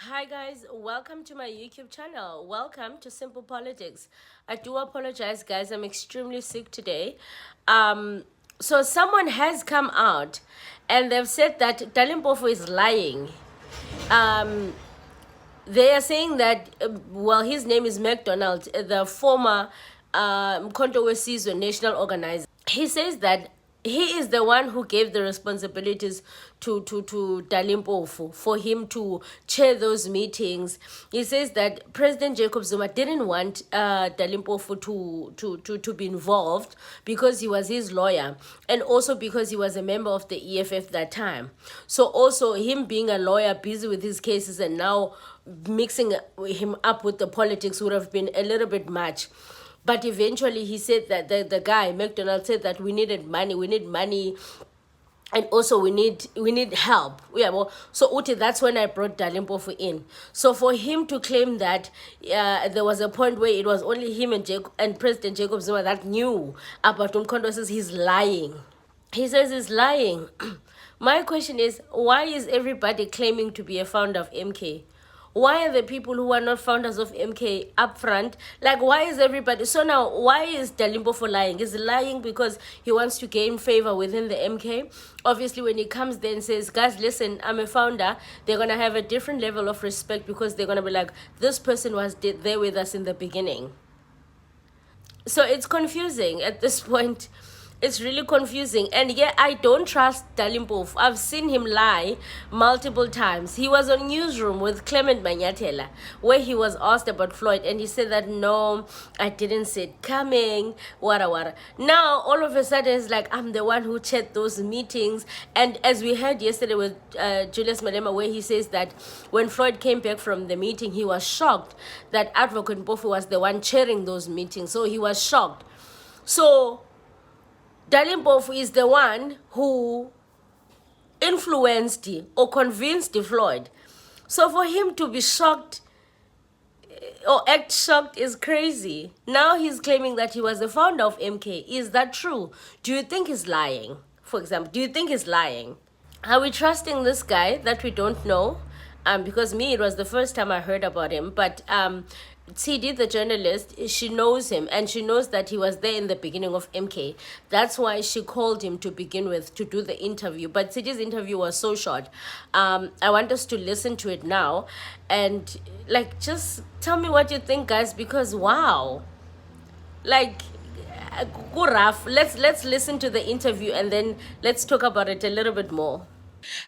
Hi guys, welcome to my YouTube channel. Welcome to Simple Politics. I do apologize guys, I'm extremely sick today. So someone has come out and they've said that Dali Mpofu is lying. Um, they are saying that, his name is McDonald, the former Mkhonto weSizwe national organizer. He says that he is the one who gave the responsibilities to Dali Mpofu for him to chair those meetings. He says that President Jacob Zuma didn't want Dali Mpofu to be involved because he was his lawyer and also because he was a member of the EFF that time. So also him being a lawyer busy with his cases and now mixing him up with the politics would have been a little bit much. But eventually he said that the guy, McDonald, said that we need money, and also we need help. Yeah, well, so Uti, that's when I brought Dali Mpofu in. So for him to claim that there was a point where it was only him and President Jacob Zuma that knew about Umkhonto, says he's lying. He says he's lying. My question is, why is everybody claiming to be a founder of MK? Why are the people who are not founders of MK up front? Like, why is everybody? So now, why is Dali Mpofu lying? Is he lying because he wants to gain favor within the MK? Obviously, when he comes there and says, guys, listen, I'm a founder, they're going to have a different level of respect because they're going to be like, this person was there with us in the beginning. So it's confusing at this point. It's really confusing. And yeah, I don't trust Dali Mpofu. I've seen him lie multiple times. He was on Newsroom with Clement Manyatela where he was asked about Floyd and he said that no, I didn't see it coming, wara. Now all of a sudden it's like I'm the one who chaired those meetings. And as we heard yesterday with Julius Malema, where he says that when Floyd came back from the meeting, he was shocked that Advocate Bofu was the one chairing those meetings. So he was shocked. So Dali Mpofu is the one who influenced or convinced Floyd. So for him to be shocked or act shocked is crazy. Now he's claiming that he was the founder of MK. Is that true? Do you think he's lying? For example, do you think he's lying? Are we trusting this guy that we don't know? Because me, it was the first time I heard about him. But CD, the journalist, she knows him and she knows that he was there in the beginning of MK. That's why she called him to begin with to do the interview. But CD's interview was so short. I want us to listen to it now and just tell me what you think, guys, because wow, go rough. Let's listen to the interview and then let's talk about it a little bit more.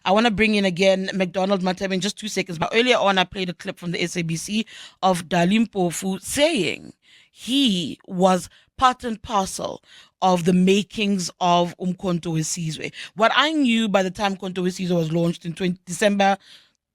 I want to bring in again McDonald Matab in just 2 seconds. But earlier on, I played a clip from the SABC of Dali Mpofu saying he was part and parcel of the makings of Umkhonto weSizwe. What I knew by the time Umkhonto weSizwe was launched in December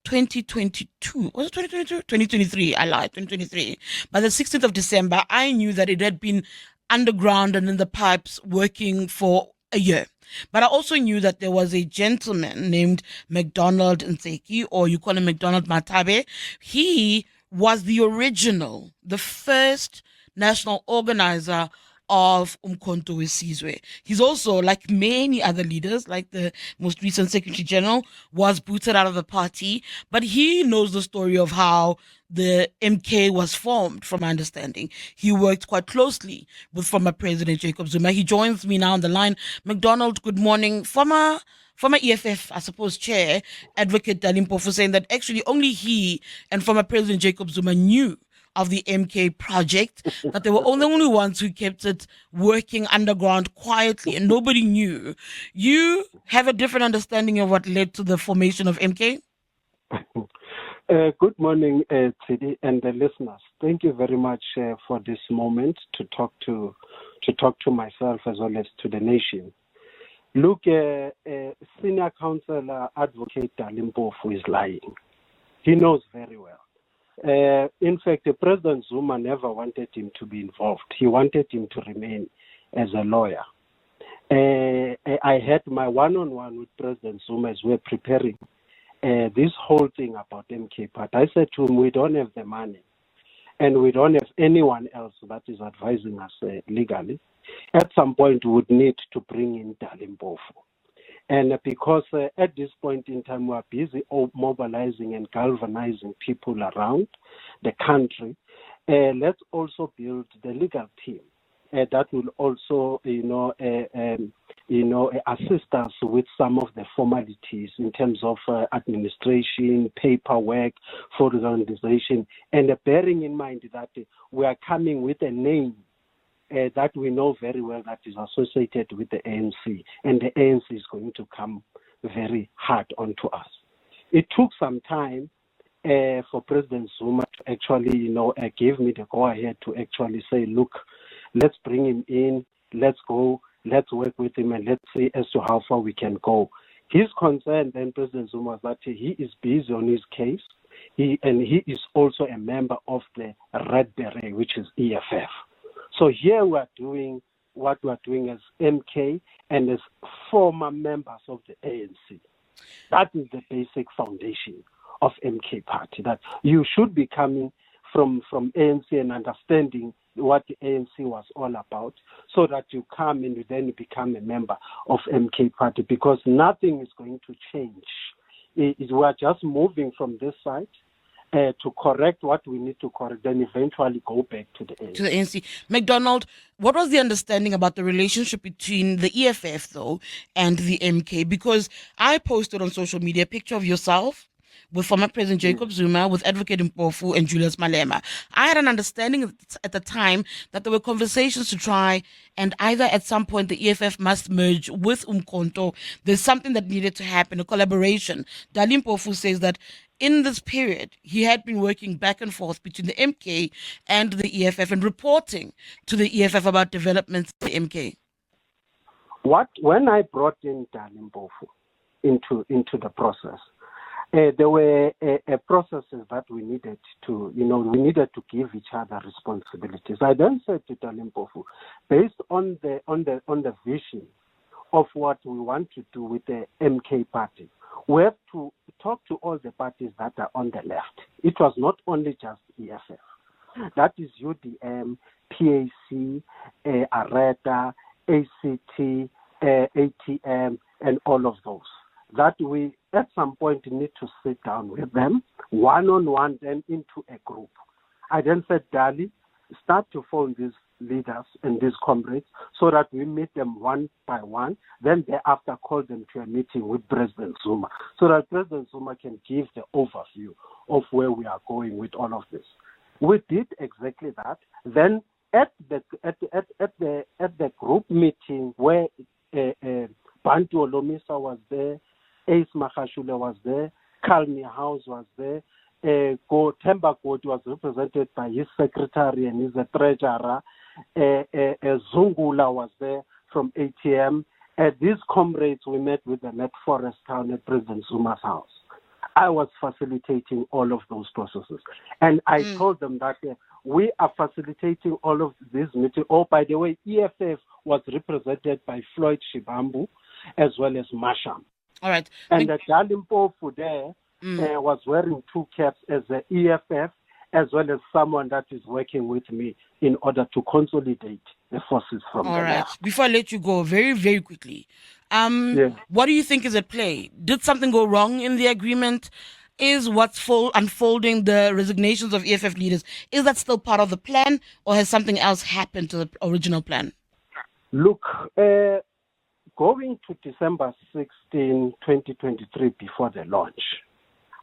2022. Was it 2022? 2023. I lied. 2023. By the 16th of December, I knew that it had been underground and in the pipes working for a year. But I also knew that there was a gentleman named McDonald Nseki, or you call him McDonald Matabe. He was the original, the first national organizer of Umkhonto weSizwe. He's also, like many other leaders, like the most recent Secretary General, was booted out of the party. But he knows the story of how the MK was formed, from my understanding. He worked quite closely with former President Jacob Zuma. He joins me now on the line. McDonald, good morning. Former EFF, I suppose, chair, Advocate Dali Mpofu, saying that actually only he and former President Jacob Zuma knew of the MK project, that they were the only ones who kept it working underground quietly and nobody knew. You have a different understanding of what led to the formation of MK? Good morning, Tidi, and the listeners. Thank you very much for this moment to talk to myself as well as to the nation. Look, Senior Counsellor Advocate Dali Mpofu is lying. He knows very well. In fact, President Zuma never wanted him to be involved. He wanted him to remain as a lawyer. I had my one-on-one with President Zuma as we're preparing this whole thing about MK. But I said to him, we don't have the money and we don't have anyone else that is advising us legally. At some point, we would need to bring in Dali Mpofu. And because at this point in time, we are busy mobilizing and galvanizing people around the country, let's also build the legal team that will also, assist us with some of the formalities in terms of administration, paperwork for the organization, and bearing in mind that we are coming with a name that we know very well that is associated with the ANC, and the ANC is going to come very hard onto us. It took some time for President Zuma to actually, give me the go-ahead to actually say, look, let's bring him in, let's go, let's work with him, and let's see as to how far we can go. His concern then, President Zuma, was that he is busy on his case, he is also a member of the Red Beret, which is EFF. So here we are doing what we are doing as MK and as former members of the ANC. That is the basic foundation of MK Party, that you should be coming from ANC and understanding what the ANC was all about, so that you come and you then become a member of MK Party, because nothing is going to change. We are just moving from this side to correct what we need to correct, then eventually go back to the ANC. To the ANC. McDonald, what was the understanding about the relationship between the EFF, though, and the MK? Because I posted on social media a picture of yourself with former President Jacob Zuma, with Advocate Mpofu and Julius Malema. I had an understanding at the time that there were conversations to try and either at some point the EFF must merge with Umkhonto. There's something that needed to happen, a collaboration. Dali Mpofu says that in this period, he had been working back and forth between the MK and the EFF and reporting to the EFF about developments in the MK. When I brought in Dali Mpofu into the process, there were processes that we needed to, we needed to give each other responsibilities. I then said to Dali Mpofu, based on the vision of what we want to do with the MK Party, we have to talk to all the parties that are on the left. It was not only just EFF. That is UDM, PAC, ARETA, ACT, ATM, and all of those. That we, at some point, need to sit down with them, one-on-one, then into a group. I then said, Dali, start to phone these leaders and these comrades so that we meet them one by one, then thereafter call them to a meeting with President Zuma, so that President Zuma can give the overview of where we are going with all of this. We did exactly that. Then at the group meeting where Bantu Olomisa was there, Ace Makashule was there, Kalmi House was there, Temba Koti was represented by his secretary and his treasurer, Zungula was there from ATM. These comrades we met with them at Forest Town at President Zuma's house. I was facilitating all of those processes. And I told them that we are facilitating all of these meetings. Oh, by the way, EFF was represented by Floyd Shibambu as well as Masham. All right. And the Dali Mpofu there was wearing two caps as the EFF, as well as someone that is working with me in order to consolidate the forces from the left. Before I let you go, very, very quickly, what do you think is at play? Did something go wrong in the agreement? Is what's unfolding the resignations of EFF leaders, is that still part of the plan, or has something else happened to the original plan? Look, going to December 16, 2023, before the launch,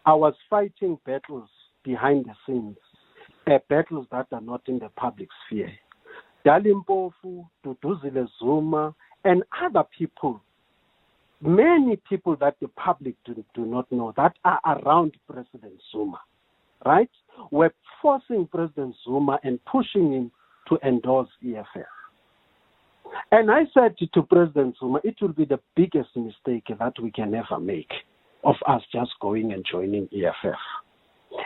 I was fighting battles behind the scenes, battles that are not in the public sphere. Dali Mpofu, Duduzile Zuma, and other people, many people that the public do not know, that are around President Zuma, right? We're forcing President Zuma and pushing him to endorse EFF. And I said to President Zuma, it will be the biggest mistake that we can ever make of us just going and joining EFF.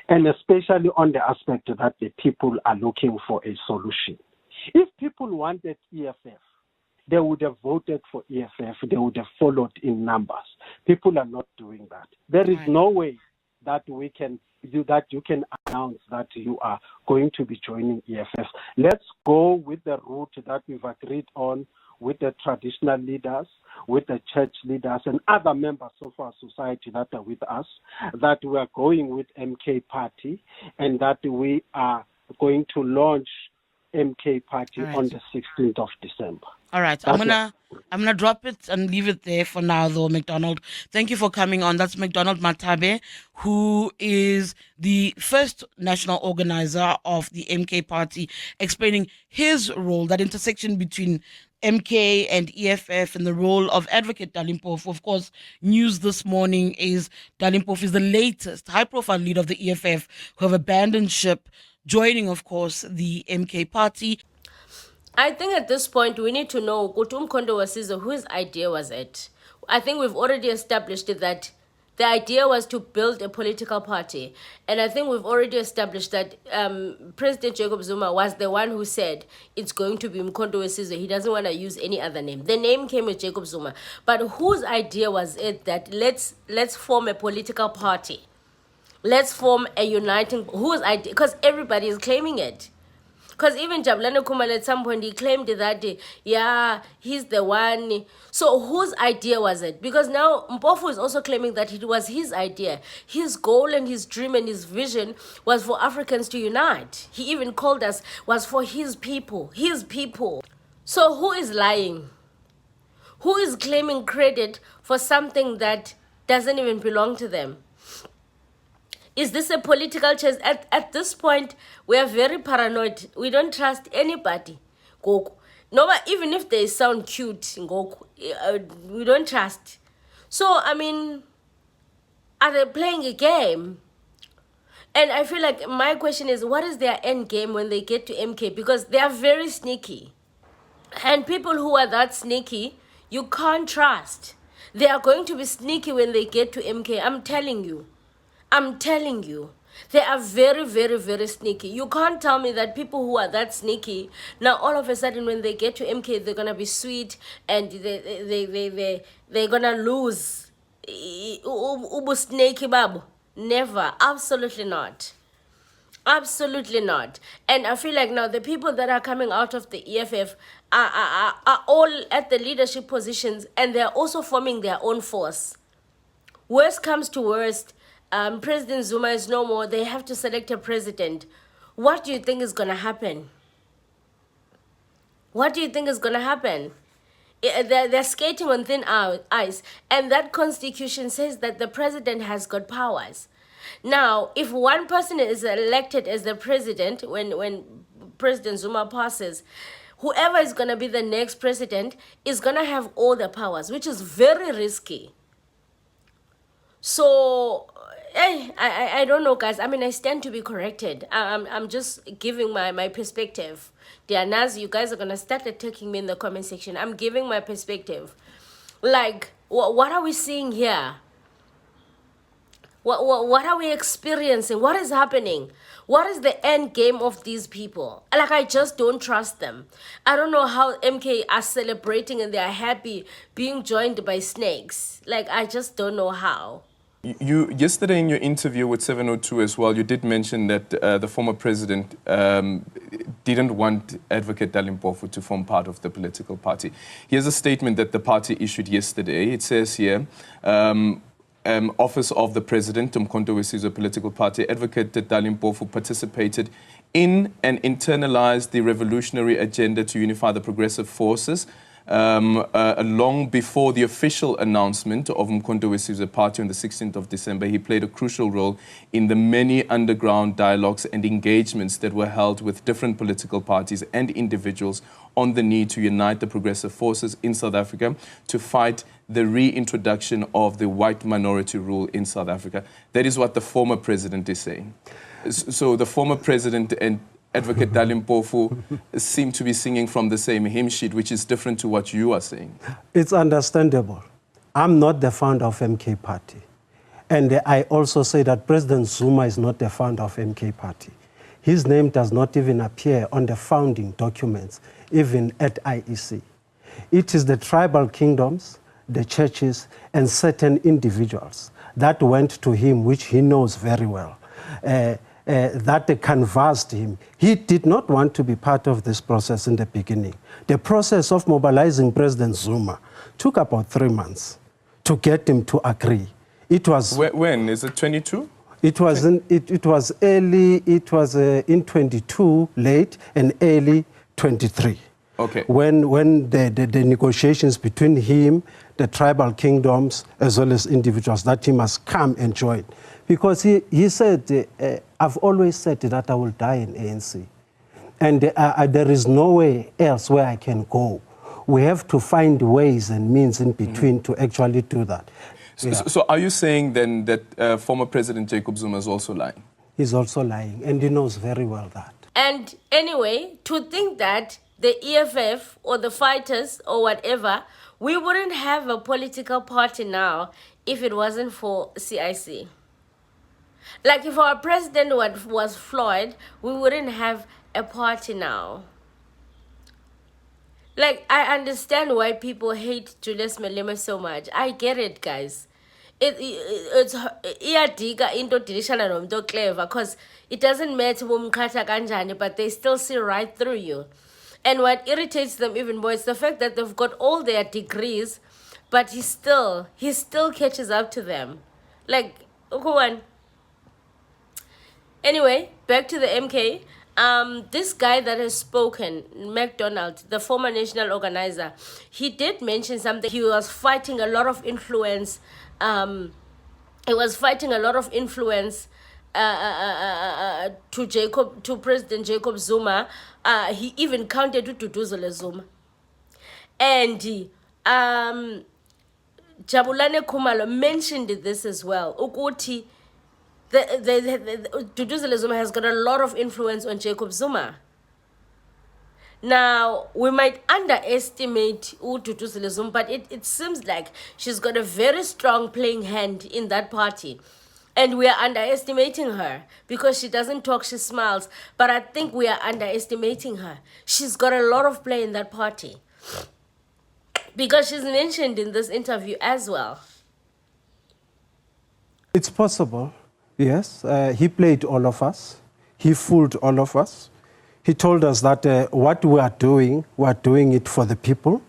And especially on the aspect that the people are looking for a solution. If people wanted EFF, they would have voted for EFF. They would have followed in numbers. People are not doing that. There is no way that we can do that. You can announce that you are going to be joining EFF. Let's go with the route that we've agreed on with the traditional leaders, with the church leaders and other members of our society that are with us, that we are going with MK Party and that we are going to launch MK Party on the 16th of December. All right. I'm gonna drop it and leave it there for now though, McDonald. Thank you for coming on. That's McDonald Matabe, who is the first national organizer of the MK Party, explaining his role, that intersection between MK and EFF and the role of advocate Dali Mpofu. Of course, news this morning is Dali Mpofu is the latest high-profile leader of the EFF who have abandoned ship, joining, of course, the MK Party. I think at this point we need to know Kutum Kondo Wasizo, whose idea was it? I think we've already established that the idea was to build a political party. And I think we've already established that President Jacob Zuma was the one who said it's going to be Mkondo Wesizo. He doesn't want to use any other name. The name came with Jacob Zuma. But whose idea was it that let's form a political party? Let's form a uniting... Whose idea? Because everybody is claiming it. Because even Jabulani Kumalo at some point, he claimed that, yeah, he's the one. So whose idea was it? Because now Mpofu is also claiming that it was his idea. His goal and his dream and his vision was for Africans to unite. He even called us, was for his people. His people. So who is lying? Who is claiming credit for something that doesn't even belong to them? Is this a political chess? At this point, we are very paranoid. We don't trust anybody. Goku. No, but even if they sound cute, Goku, we don't trust. So, I mean, are they playing a game? And I feel like my question is, what is their end game when they get to MK? Because they are very sneaky. And people who are that sneaky, you can't trust. They are going to be sneaky when they get to MK. I'm telling you. They are very, very, very sneaky. You can't tell me that people who are that sneaky, now all of a sudden when they get to MK, they're going to be sweet and they're going to lose. Ubu sneaky babu. Never. Absolutely not. Absolutely not. And I feel like now the people that are coming out of the EFF are all at the leadership positions and they're also forming their own force. Worst comes to worst, President Zuma is no more. They have to select a president. What do you think is going to happen? What do you think is going to happen? They're skating on thin ice. And that constitution says that the president has got powers. Now, if one person is elected as the president, when President Zuma passes, whoever is going to be the next president is going to have all the powers, which is very risky. So... I don't know, guys. I mean, I stand to be corrected. I'm just giving my perspective. Dear Naz, you guys are going to start attacking me in the comment section. I'm giving my perspective. Like, what are we seeing here? What are we experiencing? What is happening? What is the end game of these people? Like, I just don't trust them. I don't know how MK are celebrating and they are happy being joined by snakes. Like, I just don't know how. You yesterday in your interview with 702 as well, you did mention that the former president didn't want advocate Dali Mpofu to form part of the political party. Here's a statement that the party issued yesterday. It says here, Office of the President, Mkhonto Wesizo Political Party, advocate Dali Mpofu participated in and internalized the revolutionary agenda to unify the progressive forces. Long before the official announcement of Mkhonto Wesizo Party on the 16th of December, he played a crucial role in the many underground dialogues and engagements that were held with different political parties and individuals on the need to unite the progressive forces in South Africa to fight the reintroduction of the white minority rule in South Africa. That is what the former president is saying. So the former president and advocate Dali Mpofu seem to be singing from the same hymn sheet, which is different to what you are saying. It's understandable. I'm not the founder of MK Party. And I also say that President Zuma is not the founder of MK Party. His name does not even appear on the founding documents, even at IEC. It is the tribal kingdoms, the churches, and certain individuals that went to him, which he knows very well. that canvassed him. He did not want to be part of this process in the beginning. The process of mobilizing President Zuma took about 3 months to get him to agree. It was when is it 22? It was early. It was in 22 late and early 23. Okay. When the negotiations between him, the tribal kingdoms, as well as individuals, that he must come and join. Because he said, I've always said that I will die in ANC. And there is no way else where I can go. We have to find ways and means in between to actually do that. Yeah. So are you saying then that former President Jacob Zuma is also lying? He's also lying, and he knows very well that. And anyway, to think that the EFF or the fighters or whatever, we wouldn't have a political party now if it wasn't for CIC. Like if our president was Floyd, we wouldn't have a party now. Like, I understand why people hate Julius Malema so much. I get it, guys. It's iyadika into dilishana nomntu clever, because it doesn't matter umkhatha kanjani, but they still see right through you. And what irritates them even more is the fact that they've got all their degrees, but he still catches up to them. Like, who won? Anyway, back to the MK. This guy that has spoken, McDonald, the former national organizer, he did mention something. He was fighting a lot of influence. To President Jacob Zuma. He even counted to Duduzile Zuma. And Jabulane Kumalo mentioned this as well. Ukuti, Duduzile Zuma has got a lot of influence on Jacob Zuma. Now, we might underestimate Duduzile Zuma, but it seems like she's got a very strong playing hand in that party. And we are underestimating her because she doesn't talk, she smiles. But I think we are underestimating her. She's got a lot of play in that party. Because she's mentioned in this interview as well. It's possible, yes. He played all of us. He fooled all of us. He told us that what we are doing it for the people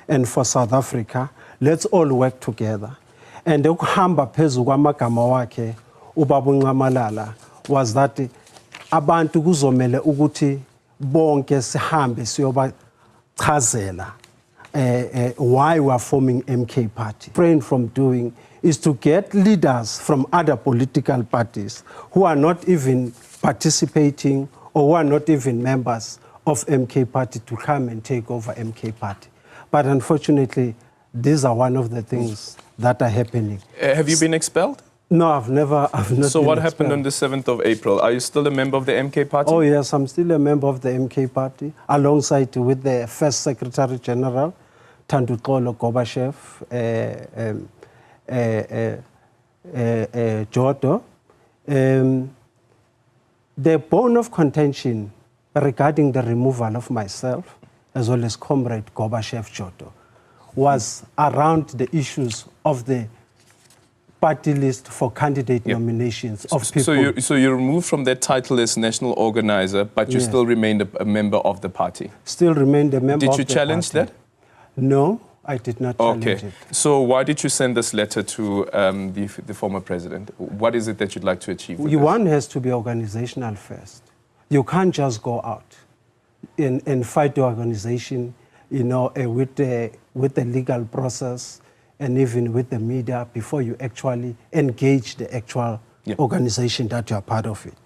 and for South Africa. Let's all work together. And ukuhamba phezu kwamagama wakhe ubaba uNcamalala was that abantu kuzomela ukuthi bonke sihambe siyobachazela why we are forming MK party. Refrain from doing is to get leaders from other political parties who are not even participating or who are not even members of MK party to come and take over MK party. But unfortunately, these are one of the things that are happening. Have you been expelled? No, I've not. So what happened on the 7th of April? Are you still a member of the MK party? Oh yes, I'm still a member of the MK party, alongside with the first Secretary General, Tandukolo Gobashev, Joto. The bone of contention regarding the removal of myself, as well as Comrade Gobashev Joto, was around the issues of the party list for candidate nominations of people. So you removed from that title as national organizer, but you still remained a member of the party? Still remained a member of the party. Did you challenge that? No, I did not challenge it. So why did you send this letter to the former president? What is it that you'd like to achieve with this? One has to be organizational first. You can't just go out and fight the organization, with the legal process and even with the media before you actually engage the actual organization that you are part of it.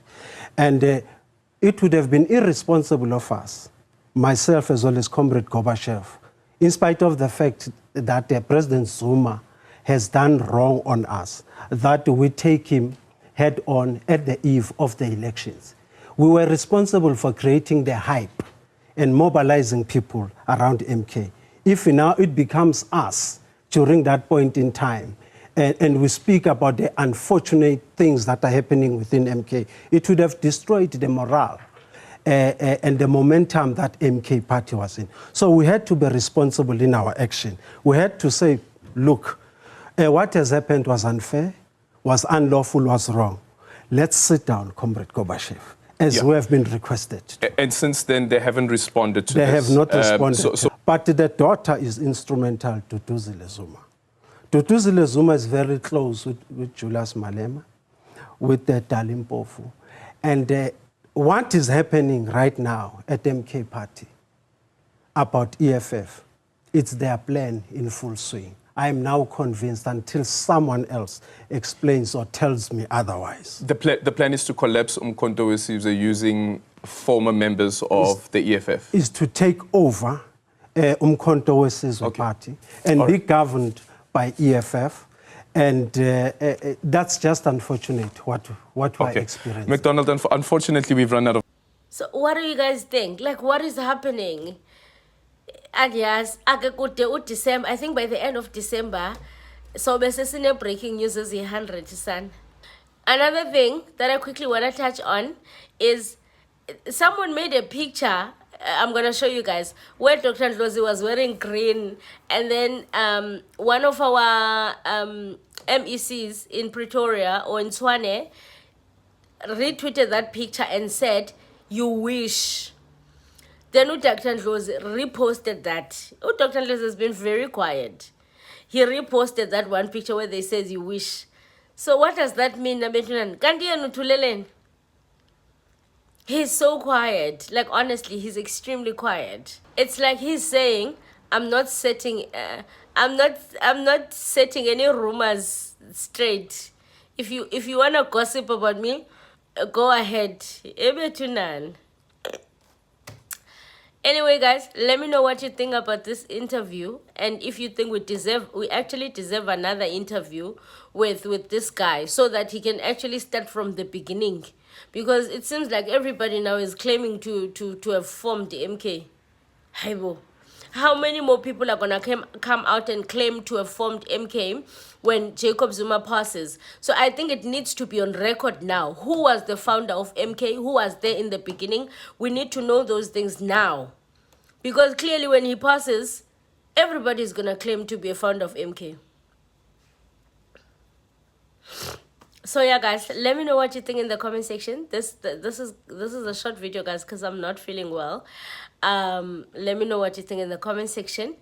And it would have been irresponsible of us, myself as well as Comrade Gobashev, in spite of the fact that President Zuma has done wrong on us, that we take him head on at the eve of the elections. We were responsible for creating the hype and mobilizing people around MK. If now it becomes us during that point in time, and we speak about the unfortunate things that are happening within MK, it would have destroyed the morale and the momentum that MK party was in. So we had to be responsible in our action. We had to say, look, what has happened was unfair, was unlawful, was wrong. let's sit down, Comrade Kobashev, as Yeah. we have been requested. And since then, they haven't responded to They this. have not responded. So But the daughter is instrumental to Duzile Zuma. Duzile Zuma is very close with Julius Malema, with the Dali Mpofu. And what is happening right now at MK Party about EFF, it's their plan in full swing. I am now convinced until someone else explains or tells me otherwise. the plan is to collapse Umkhonto weSizwe using former members of the EFF. Is to take over Umkhonto weSizwe Party and be governed by EFF. And that's just unfortunate what we're experiencing. McDonald, unfortunately, we've run out of... So what do you guys think? Like, what is happening? And yes, December, I think by the end of December, so basically breaking news is 100, son. Another thing that I quickly want to touch on is someone made a picture, I'm going to show you guys, where Dr. Ndlozi was wearing green, and then one of our MECs in Pretoria or in Tshwane retweeted that picture and said, "You wish." Then Dr. Ndlozi reposted that. Dr. Ndlozi has been very quiet. He reposted that one picture where they says "you wish." So what does that mean? He's so quiet. Like, honestly, he's extremely quiet. It's like he's saying, I'm not setting any rumors straight. If you wanna gossip about me, go ahead. Anyway, guys, let me know what you think about this interview, and if you think we actually deserve another interview with this guy, so that he can actually start from the beginning, because it seems like everybody now is claiming to have formed the MK. Haibo. How many more people are gonna come out and claim to have formed MK when Jacob Zuma passes? So I think it needs to be on record now. Who was the founder of MK? Who was there in the beginning? We need to know those things now. Because clearly when he passes, everybody is gonna claim to be a founder of MK. So yeah, guys, let me know what you think in the comment section. This is a short video, guys, because I'm not feeling well. Let me know what you think in the comment section.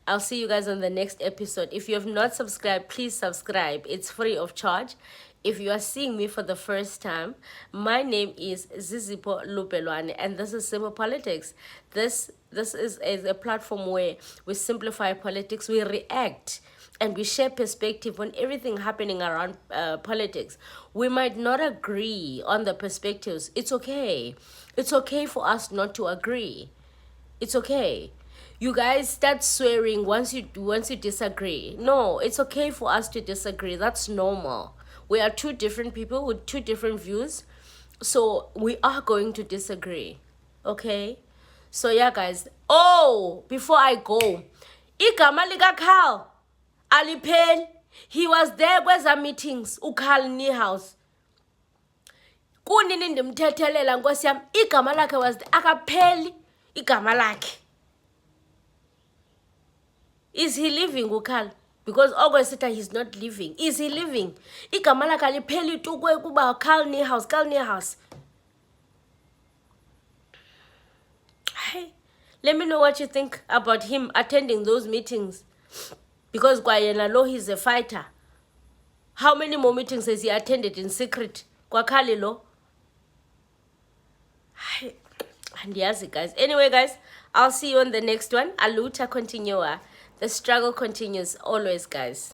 I'll see you guys on the next episode. If you have not subscribed, please subscribe. It's free of charge. If you are seeing me for the first time, my name is Zizipo Lupelwane, and this is Simple Politics. This is a platform where we simplify politics, we react, and we share perspective on everything happening around politics. We might not agree on the perspectives. It's okay. It's okay for us not to agree. It's okay. You guys start swearing once you disagree. No, it's okay for us to disagree. That's normal. We are two different people with two different views. So we are going to disagree. Okay? So yeah, guys. Oh, before I go, igama lika Carl alipheli. He was there kweza meetings uKarl Niehaus. Kunini ndimthethelela nkosi yami, igama lakhe was there. Akapheli igama lakhe. Is he living uKarl? Because August he's not living. Is he living? Igama lakhe alipheli tu kuba Karl Niehaus. Hey, let me know what you think about him attending those meetings. Because kwayena lo, he's a fighter. How many more meetings has he attended in secret? Kwa Kali lo. And yes, guys. Anyway, guys, I'll see you on the next one. Aluta continua. The struggle continues always, guys.